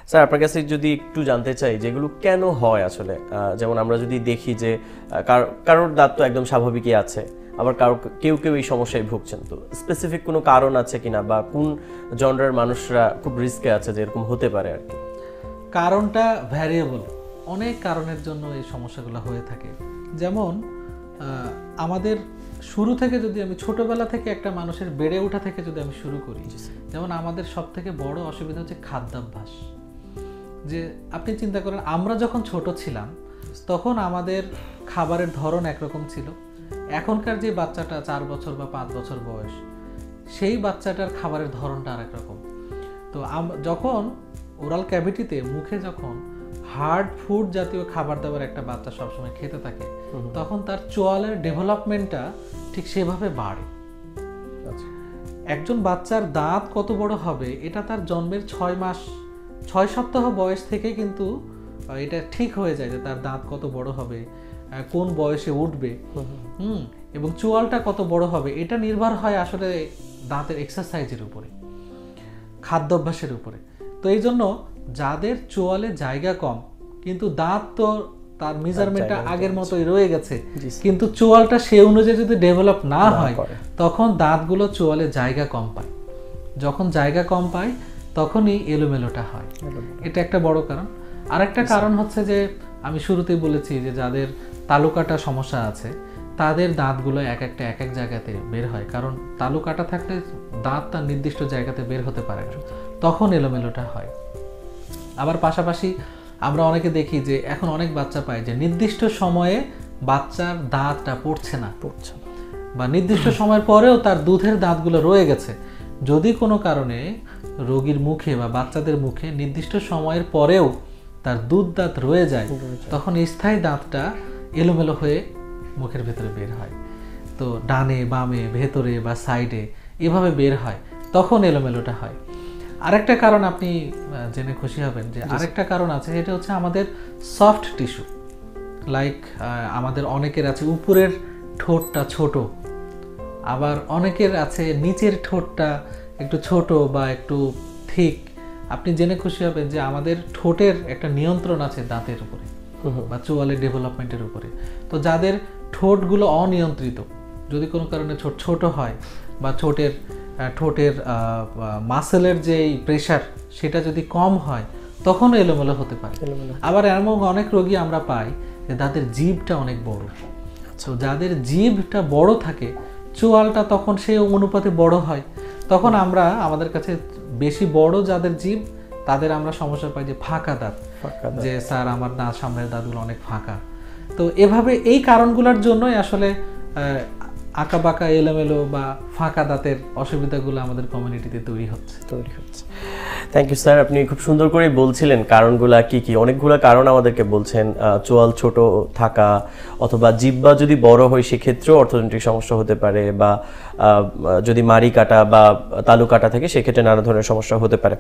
Sir আপনার কাছে যদি একটু জানতে চাই যেগুলো কেন হয় আসলে, যেমন আমরা যদি দেখি যে কারোর দাঁত তো একদম স্বাভাবিকই আছে, আবার কেউ কেউ এই সমস্যায় ভুগছেন, তো স্পেসিফিক কোনো কারণ আছে কিনা বা কোন জনরার মানুষরা খুব রিস্কে আছে যে এরকম হতে পারে আর কি? কারণটা ভ্যারিয়েবল, অনেক কারণের জন্য এই সমস্যাগুলো হয়ে থাকে। যেমন আমাদের শুরু থেকে যদি আমি ছোটবেলা থেকে একটা মানুষের বেড়ে ওঠা থেকে যদি আমি শুরু করি, যেমন আমাদের সব থেকে বড় অসুবিধা হচ্ছে খাদ্যাভ্যাস। যে আপনি চিন্তা করেন আমরা যখন ছোট ছিলাম তখন আমাদের খাবারের ধরন একরকম ছিল, এখনকার যে বাচ্চাটা 4 বছর বা 5 বছর বয়স সেই বাচ্চাটার খাবারের ধরনটা আর একরকম। তো যখন ওরাল ক্যাভিটিতে মুখে যখন হার্ড ফুড জাতীয় খাবার দাবার একটা বাচ্চা সবসময় খেতে থাকে তখন তার চোয়ালের ডেভেলপমেন্টটা ঠিক সেভাবে বাড়ে। একজন বাচ্চার দাঁত কত বড় হবে এটা তার জন্মের 6 সপ্তাহ বয়স থেকে কিন্তু এটা ঠিক হয়ে যায় যে তার দাঁত কত বড় হবে, কোন বয়সে উঠবে, এবং চোয়ালটা কত বড় হবে এটা নির্ভর হয় আসলে দাঁতের এক্সারসাইজের উপরে, খাদ্যাভ্যাসের উপরে। তো এই জন্য যাদের চোয়ালে জায়গা কম কিন্তু দাঁত তো তার মেজারমেন্টটা আগের মতোই রয়ে গেছে, কিন্তু চোয়ালটা সে অনুযায়ী যদি ডেভেলপ না হয় তখন দাঁতগুলো চোয়ালে জায়গা কম পায়। যখন জায়গা কম পায় তখনই এলোমেলোটা হয়, এটা একটা বড় কারণ। আরেকটা কারণ হচ্ছে যে আমি শুরুতেই বলেছি যে যাদের তালুকাটা সমস্যা আছে তাদের দাঁতগুলো এক এক জায়গাতে বের হয়, কারণ তালুকাটা থাকলে দাঁত তার নির্দিষ্ট জায়গাতে বের হতে পারে না, তখন এলোমেলোটা হয়। আবার পাশাপাশি আমরা অনেকে দেখি যে এখন অনেক বাচ্চা পায় যে নির্দিষ্ট সময়ে বাচ্চার দাঁতটা পড়ছে না, বা নির্দিষ্ট সময়ের পরেও তার দুধের দাঁতগুলো রয়ে গেছে। যদি কোনো কারণে রোগীর মুখে বা বাচ্চাদের মুখে নির্দিষ্ট সময়ের পরেও তার দুধ দাঁত রয়ে যায় তখন স্থায়ী দাঁতটা এলোমেলো হয়ে মুখের ভেতরে বের হয়। তো ডানে বামে ভেতরে বা সাইডে এভাবে বের হয়, তখন এলোমেলোটা হয়। আরেকটা কারণ আপনি জেনে খুশি হবেন যে আরেকটা কারণ আছে, এটা হচ্ছে আমাদের সফট টিস্যু। লাইক আমাদের অনেকের আছে উপরের ঠোঁটটা ছোট, আবার অনেকের আছে নিচের ঠোঁটটা একটু ছোট বা একটু থিক। আপনি জেনে খুশি হবেন যে আমাদের ঠোঁটের একটা নিয়ন্ত্রণ আছে দাঁতের উপরে বা চোয়ালের ডেভেলপমেন্টের উপরে। তো যাদের ঠোঁটগুলো অনিয়ন্ত্রিত, যদি কোনো কারণে ছোট হয় বা ঠোঁটের মাসেলের যে প্রেশার সেটা যদি কম হয় তখন এলোমেলো হতে পারে। আবার এমন অনেক রোগী আমরা পাই যে তাদের জিভটা অনেক বড়, তো যাদের জিভটা বড় থাকে চোয়ালটা তখন সেই অনুপাতে বড় হয়, তখন আমাদের কাছে বেশি বড় যাদের জিভ তাদের আমরা সমস্যা পাই যে ফাঁকা দাঁত, যে স্যার আমার দাঁত সামনের দাঁতগুলো অনেক ফাঁকা। তো এভাবে এই কারণগুলোর জন্যই আসলে আঁকা বাঁকা এলোমেলো বা ফাঁকা দাঁতের অসুবিধাগুলো আমাদের কমিউনিটিতে তৈরি হচ্ছে। থ্যাংক ইউ স্যার, আপনি খুব সুন্দর করে বলছিলেন কারণগুলা কি কি, অনেকগুলো কারণ আমাদেরকে বলছেন। চোয়াল ছোট থাকা অথবা জিহ্বা যদি বড় হয় সেক্ষেত্রেও অর্থোডন্টিক সমস্যা হতে পারে, বা যদি মাড়ি কাটা বা তালু কাটা থাকে সেক্ষেত্রে নানা ধরনের সমস্যা হতে পারে।